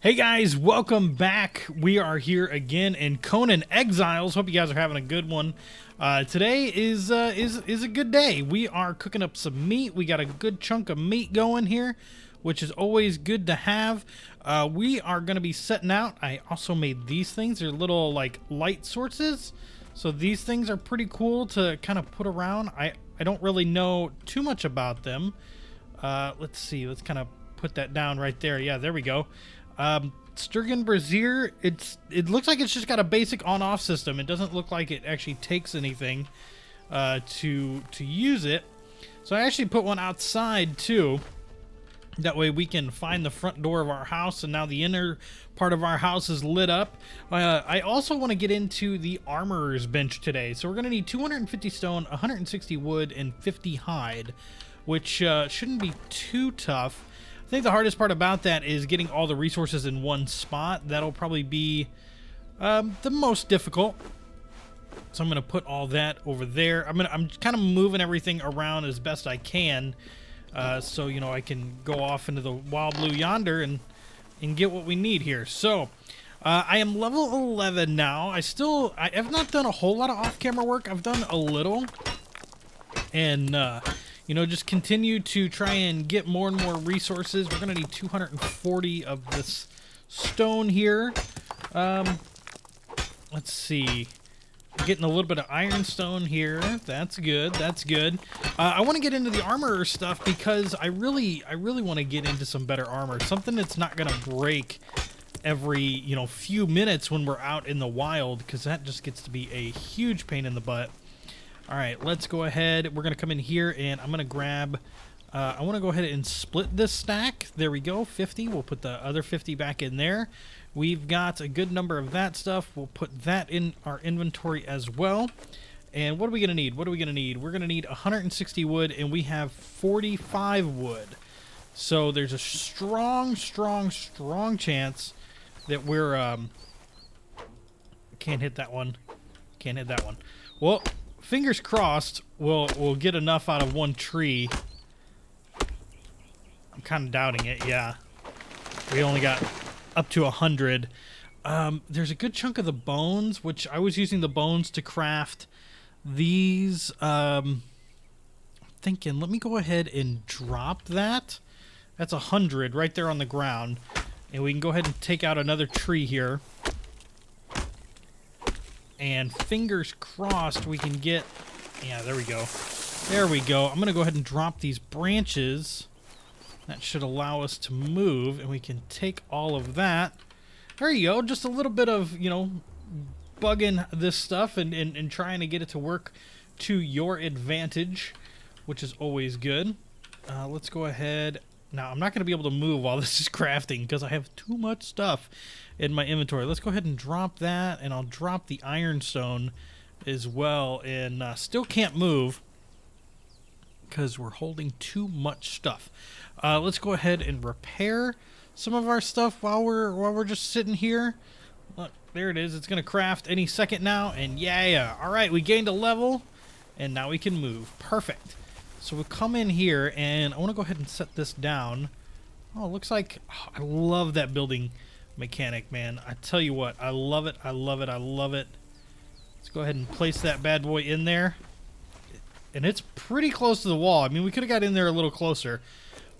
Hey guys, welcome back. We are here again in Conan Exiles. Hope you guys are having a good one. Today is a good day. We are cooking up some meat. We got a good chunk of meat going here, which is always good to have. We are going to be setting out. I also made these things. They're little like light sources. So these things are pretty cool to kind of put around. I don't really know too much about them. Let's see. Let's kind of put that down right there. Yeah, there we go. Sturgeon Brazier, it looks like it's just got a basic on-off system. It doesn't look like it actually takes anything to use it. So I actually put one outside too. That way we can find the front door of our house, and now the inner part of our house is lit up. I also want to get into the armorer's bench today. So we're going to need 250 stone, 160 wood, and 50 hide, which shouldn't be too tough. I think the hardest part about that is getting all the resources in one spot. That'll probably be the most difficult. So I'm going to put all that over there. I'm kind of moving everything around as best I can, so you know I can go off into the wild blue yonder and get what we need here. So I am level 11 now. I have not done a whole lot of off-camera work. I've done a little, and you know, just continue to try and get more and more resources. We're going to need 240 of this stone here. Let's see. We're getting a little bit of ironstone here. That's good. That's good. I want to get into the armor stuff because I really want to get into some better armor. Something that's not going to break every, you know, few minutes when we're out in the wild, because that just gets to be a huge pain in the butt. All right, let's go ahead. We're going to come in here, and I'm going to grab... I want to go ahead and split this stack. There we go, 50. We'll put the other 50 back in there. We've got a good number of that stuff. We'll put that in our inventory as well. And what are we going to need? What are we going to need? We're going to need 160 wood, and we have 45 wood. So there's a strong chance that we're... Can't hit that one. Can't hit that one. Well... Fingers crossed we'll get enough out of one tree. I'm kind of doubting it, yeah. We only got up to 100. There's a good chunk of the bones, which I was using the bones to craft these. Thinking, let me go ahead and drop that. That's 100 right there on the ground. And we can go ahead and take out another tree here. And fingers crossed we can get... Yeah, there we go. There we go. I'm going to go ahead and drop these branches. That should allow us to move, and we can take all of that. There you go. Just a little bit of, you know, bugging this stuff and trying to get it to work to your advantage, which is always good. Let's go ahead... Now, I'm not going to be able to move while this is crafting because I have too much stuff in my inventory. Let's go ahead and drop that, and I'll drop the ironstone as well, and still can't move because we're holding too much stuff. Let's go ahead and repair some of our stuff while we're just sitting here. Look, there it is. It's going to craft any second now, and yeah. All right, we gained a level, and now we can move. Perfect. So we'll come in here, and I want to go ahead and set this down. Oh, it looks like... Oh, I love that building mechanic, man. I tell you what, I love it, I love it, I love it. Let's go ahead and place that bad boy in there. And it's pretty close to the wall. I mean, we could have got in there a little closer.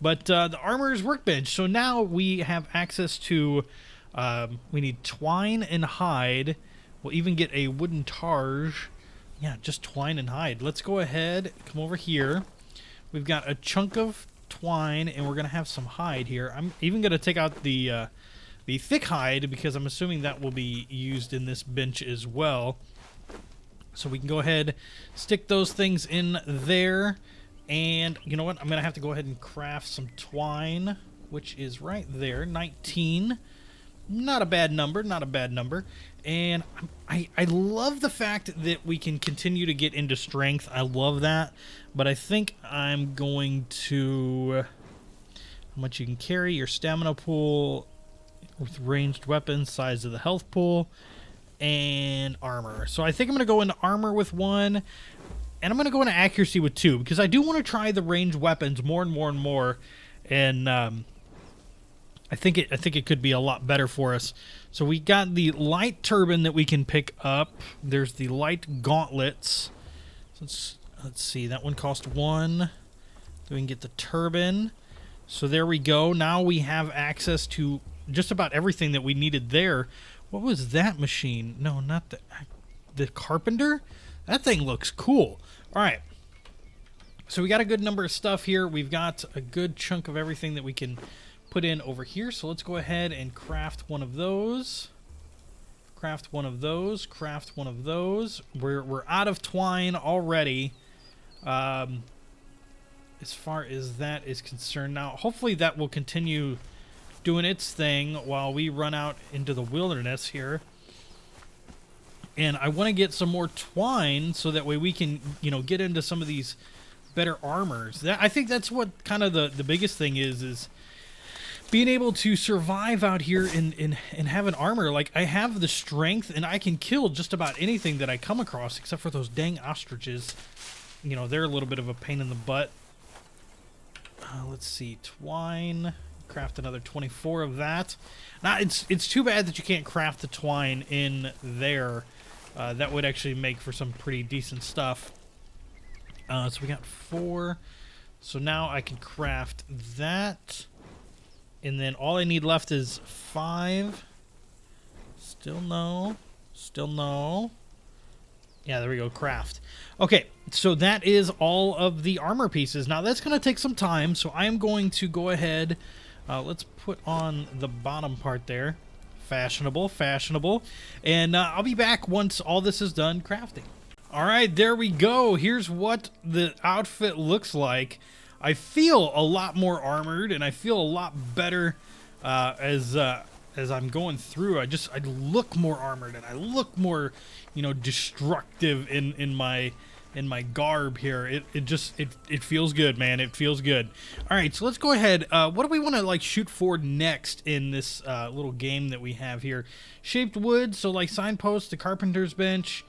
But the armorer's workbench. So now we have access to... we need twine and hide. We'll even get a wooden targe. Yeah, just twine and hide. Let's go ahead, come over here. We've got a chunk of twine, and we're going to have some hide here. I'm even going to take out the thick hide because I'm assuming that will be used in this bench as well. So we can go ahead, stick those things in there. And you know what? I'm going to have to go ahead and craft some twine, which is right there, 19. Not a bad number, not a bad number. And I love the fact that we can continue to get into strength. I love that. But I think I'm going to... How much you can carry, your stamina pool with ranged weapons, size of the health pool, and armor. So I think I'm going to go into armor with 1, and I'm going to go into accuracy with 2, because I do want to try the ranged weapons more and more and more. And I think it could be a lot better for us. So we got the light turban that we can pick up. There's the light gauntlets. So let's see. That one cost 1. Then we can get the turban. So there we go. Now we have access to just about everything that we needed there. What was that machine? No, not the carpenter. That thing looks cool. All right. So we got a good number of stuff here. We've got a good chunk of everything that we can put in over here. So let's go ahead and craft one of those. Craft one of those. Craft one of those. We're out of twine already. As far as that is concerned. Now, hopefully that will continue doing its thing while we run out into the wilderness here. And I want to get some more twine so that way we can, get into some of these better armors. I think that's what kind of the biggest thing is being able to survive out here and have an armor. Like, I have the strength and I can kill just about anything that I come across except for those dang ostriches. They're a little bit of a pain in the butt. Let's see, twine. Craft another 24 of that. Now, it's too bad that you can't craft the twine in there. That would actually make for some pretty decent stuff. So we got 4. So now I can craft that. And then all I need left is 5. Still no. Still no. Yeah, there we go. Craft. Okay, so that is all of the armor pieces. Now, that's going to take some time, so I am going to go ahead. Let's put on the bottom part there. Fashionable, fashionable. And I'll be back once all this is done crafting. All right, there we go. Here's what the outfit looks like. I feel a lot more armored, and I feel a lot better as I'm going through. I look more armored, and I look more, destructive in my garb here. It feels good, man. It feels good. All right, so let's go ahead. What do we want to shoot for next in this little game that we have here? Shaped wood, so like signposts, the carpenter's bench.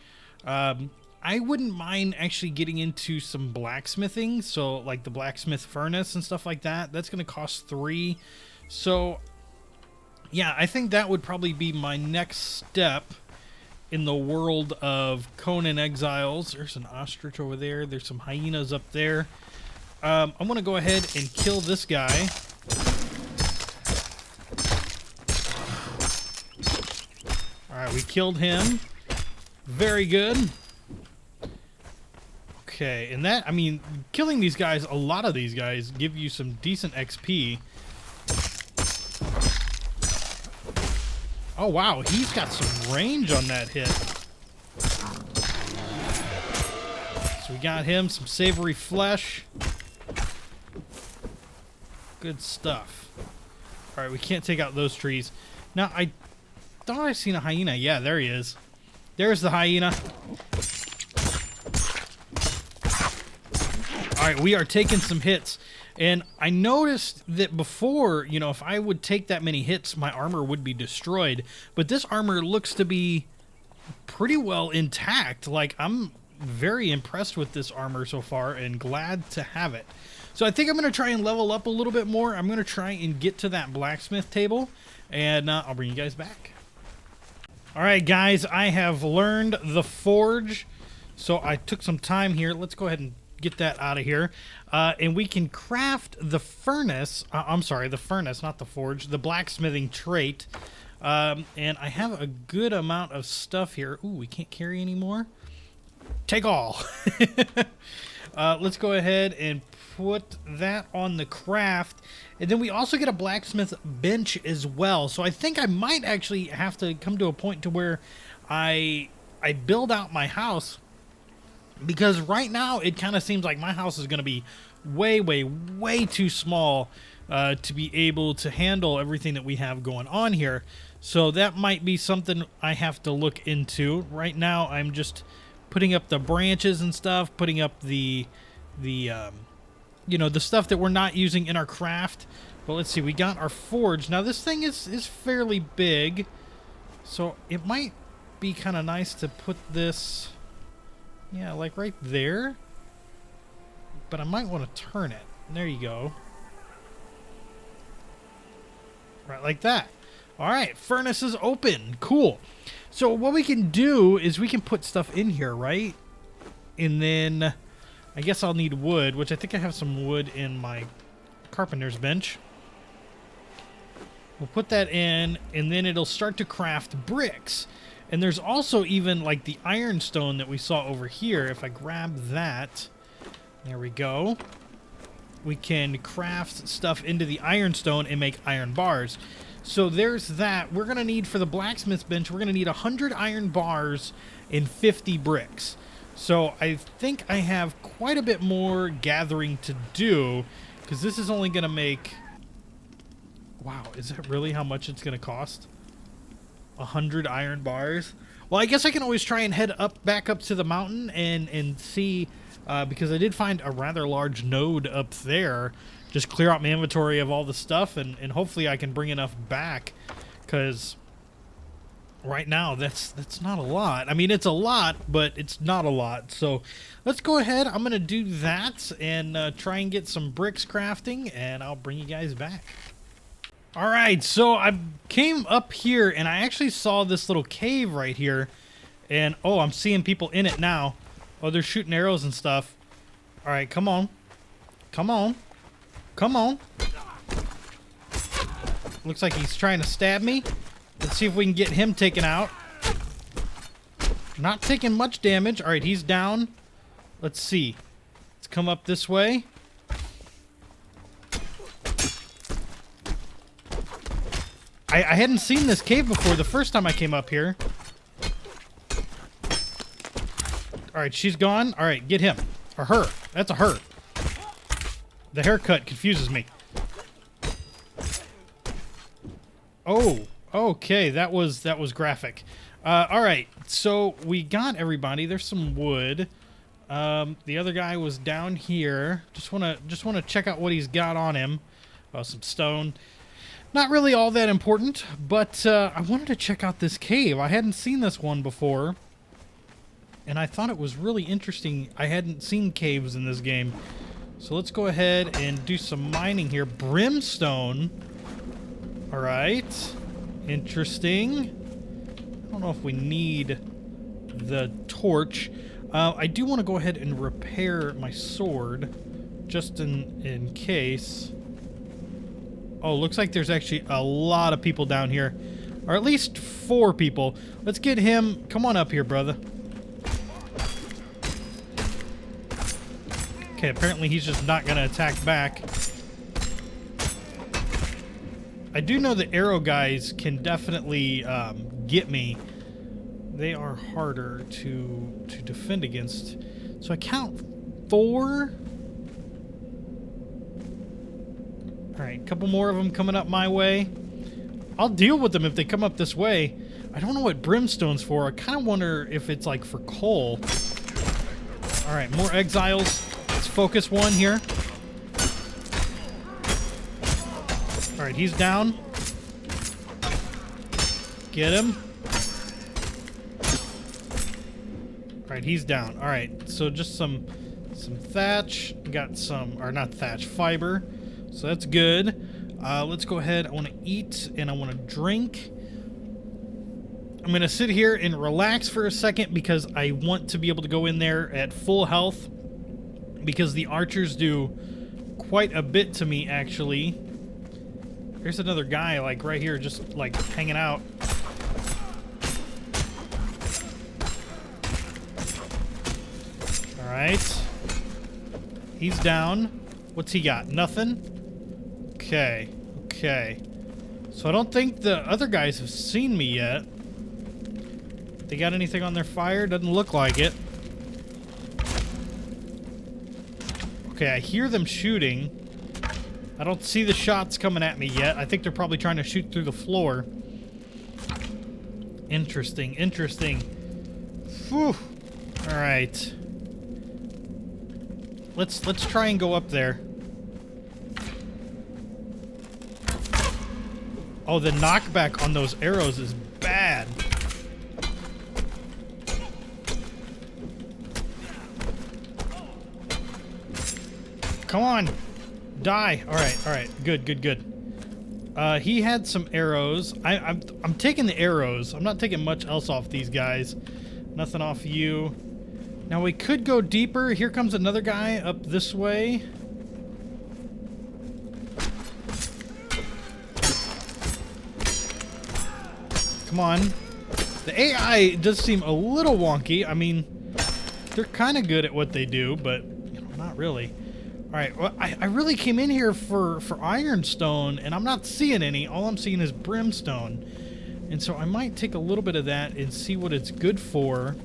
I wouldn't mind actually getting into some blacksmithing, so like the blacksmith furnace and stuff like that. That's going to cost 3. So, yeah, I think that would probably be my next step in the world of Conan Exiles. There's an ostrich over there. There's some hyenas up there. I'm going to go ahead and kill this guy. All right, we killed him. Very good. Okay, and that, killing these guys, a lot of these guys give you some decent XP. Oh, wow, he's got some range on that hit. So we got him, some savory flesh. Good stuff. All right, we can't take out those trees. Now, I thought I seen a hyena. Yeah, there he is. There's the hyena. All right, we are taking some hits. And I noticed that before, if I would take that many hits, my armor would be destroyed. But this armor looks to be pretty well intact. Like, I'm very impressed with this armor so far and glad to have it. So I think I'm going to try and level up a little bit more. I'm going to try and get to that blacksmith table, and I'll bring you guys back. All right, guys, I have learned the forge. So I took some time here. Let's go ahead and get that out of here. And we can craft the furnace. I'm sorry, the furnace, not the forge. The blacksmithing trait. And I have a good amount of stuff here. Ooh, we can't carry anymore. Take all. Let's go ahead and put that on the craft. And then we also get a blacksmith bench as well. So I think I might actually have to come to a point to where I build out my house. Because right now, it kind of seems like my house is going to be way, way, way too small to be able to handle everything that we have going on here. So that might be something I have to look into. Right now, I'm just putting up the branches and stuff, putting up the stuff that we're not using in our craft. But let's see, we got our forge. Now, this thing is fairly big, so it might be kind of nice to put this... Yeah, like right there. But I might want to turn it. There you go. Right like that. All right, furnace is open. Cool. So what we can do is we can put stuff in here, right? And then I guess I'll need wood, which I think I have some wood in my carpenter's bench. We'll put that in, and then it'll start to craft bricks. And there's also even like the ironstone that we saw over here. If I grab that, there we go. We can craft stuff into the ironstone and make iron bars. So there's that. We're going to need, for the blacksmith's bench, we're going to need 100 iron bars and 50 bricks. So I think I have quite a bit more gathering to do, because this is only going to make... Wow, is that really how much it's going to cost? 100 iron bars? Well, I guess I can always try and head back up to the mountain and see, because I did find a rather large node up there. Just clear out my inventory of all the stuff, and hopefully I can bring enough back, because right now that's not a lot. I mean, it's a lot, but it's not a lot. So let's go ahead. I'm going to do that and try and get some bricks crafting, and I'll bring you guys back. All right, so I came up here, and I actually saw this little cave right here, and oh, I'm seeing people in it now. Oh, they're shooting arrows and stuff. All right, come on. Come on. Come on. Looks like he's trying to stab me. Let's see if we can get him taken out. Not taking much damage. All right, he's down. Let's see. Let's come up this way. I hadn't seen this cave before the first time I came up here. All right, she's gone. All right, get him. Or her. That's a her. The haircut confuses me. Oh, okay. That was graphic. All right, so we got everybody. There's some wood. The other guy was down here. Just wanna check out what he's got on him. Oh, some stone. Not really all that important, but I wanted to check out this cave. I hadn't seen this one before, and I thought it was really interesting. I hadn't seen caves in this game. So let's go ahead and do some mining here. Brimstone. All right. Interesting. I don't know if we need the torch. I do want to go ahead and repair my sword, just in case. Oh, looks like there's actually a lot of people down here. Or at least 4 people. Let's get him. Come on up here, brother. Okay, apparently he's just not going to attack back. I do know the arrow guys can definitely get me. They are harder to defend against. So I count 4. Alright, a couple more of them coming up my way. I'll deal with them if they come up this way. I don't know what brimstone's for. I kind of wonder if it's like for coal. Alright, more exiles. Let's focus one here. Alright, he's down. Get him. Alright, he's down. Alright, so just some thatch. We got some, or not thatch, fiber. So that's good. Let's go ahead. I want to eat and I want to drink. I'm going to sit here and relax for a second because I want to be able to go in there at full health, because the archers do quite a bit to me, actually. There's another guy, like, right here, just, like, hanging out. Alright. He's down. What's he got? Nothing? Okay. Okay. So I don't think the other guys have seen me yet. They got anything on their fire? Doesn't look like it. Okay, I hear them shooting. I don't see the shots coming at me yet. I think they're probably trying to shoot through the floor. Interesting, interesting. Whew. Alright. Let's try and go up there. Oh, the knockback on those arrows is bad. Come on. Die. Alright, alright. Good, good, good. He had some arrows. I'm taking the arrows. I'm not taking much else off these guys. Nothing off you. Now we could go deeper. Here comes another guy up this way. Come on. The AI does seem a little wonky. I mean, they're kind of good at what they do, but you know, not really. All right, well, I really came in here for ironstone, and I'm not seeing any. All I'm seeing is brimstone. And so I might take a little bit of that and see what it's good for.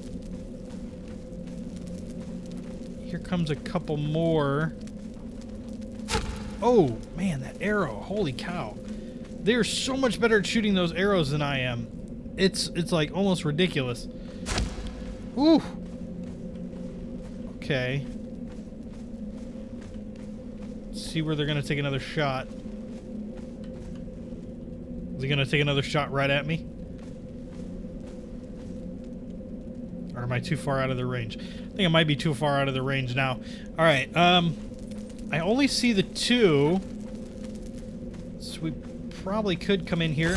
Here comes a couple more. Oh, man, that arrow. Holy cow. They're so much better at shooting those arrows than I am. It's like almost ridiculous. Ooh. Okay. See where they're going to take another shot. Is he going to take another shot right at me? Or am I too far out of the range? I think I might be too far out of the range now. Alright, I only see the two. So we probably could come in here.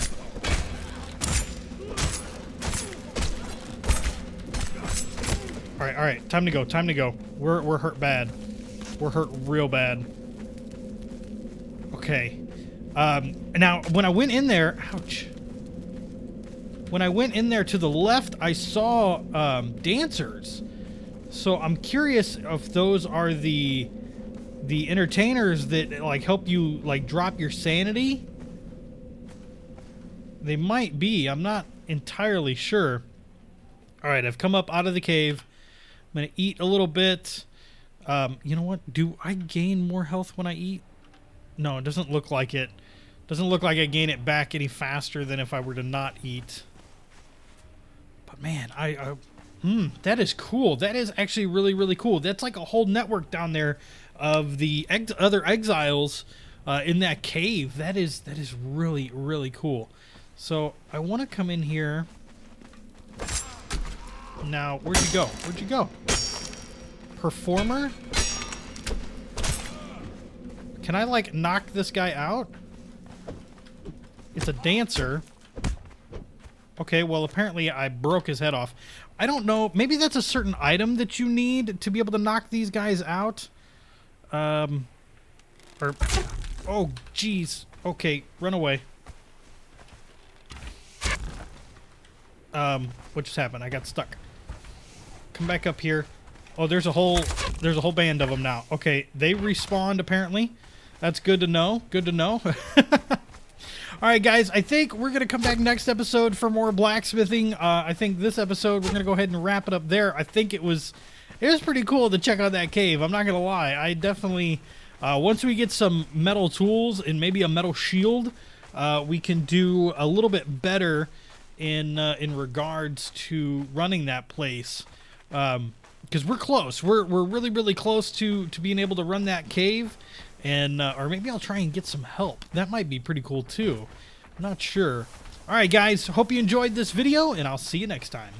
Alright, time to go, time to go. We're hurt bad. We're hurt real bad. Okay. Now, when I went in there... Ouch. When I went in there to the left, I saw dancers. So I'm curious if those are the entertainers that like help you like drop your sanity. They might be. I'm not entirely sure. All right, I've come up out of the cave. I'm gonna eat a little bit. You know what? Do I gain more health when I eat? No, it doesn't look like it. Doesn't look like I gain it back any faster than if I were to not eat. But man, that is cool. That is actually really, really cool. That's like a whole network down there of the other exiles in that cave. That is really, really cool. So I want to come in here. Now, where'd you go? Where'd you go? Performer? Can I, like, knock this guy out? It's a dancer. Okay, well, apparently I broke his head off. I don't know. Maybe that's a certain item that you need to be able to knock these guys out. Oh, jeez. Okay, run away. What just happened? I got stuck. Come back up here. Oh, there's a whole band of them now. Okay, they respawned apparently. That's good to know. Good to know. All right, guys, I think we're going to come back next episode for more blacksmithing. I think this episode, we're going to go ahead and wrap it up there. I think it was pretty cool to check out that cave. I'm not going to lie. I definitely, once we get some metal tools and maybe a metal shield, we can do a little bit better in regards to running that place. Because we're close. We're really, really close to being able to run that cave. And or maybe I'll try and get some help. That might be pretty cool too. I'm not sure. All right, guys. Hope you enjoyed this video, and I'll see you next time.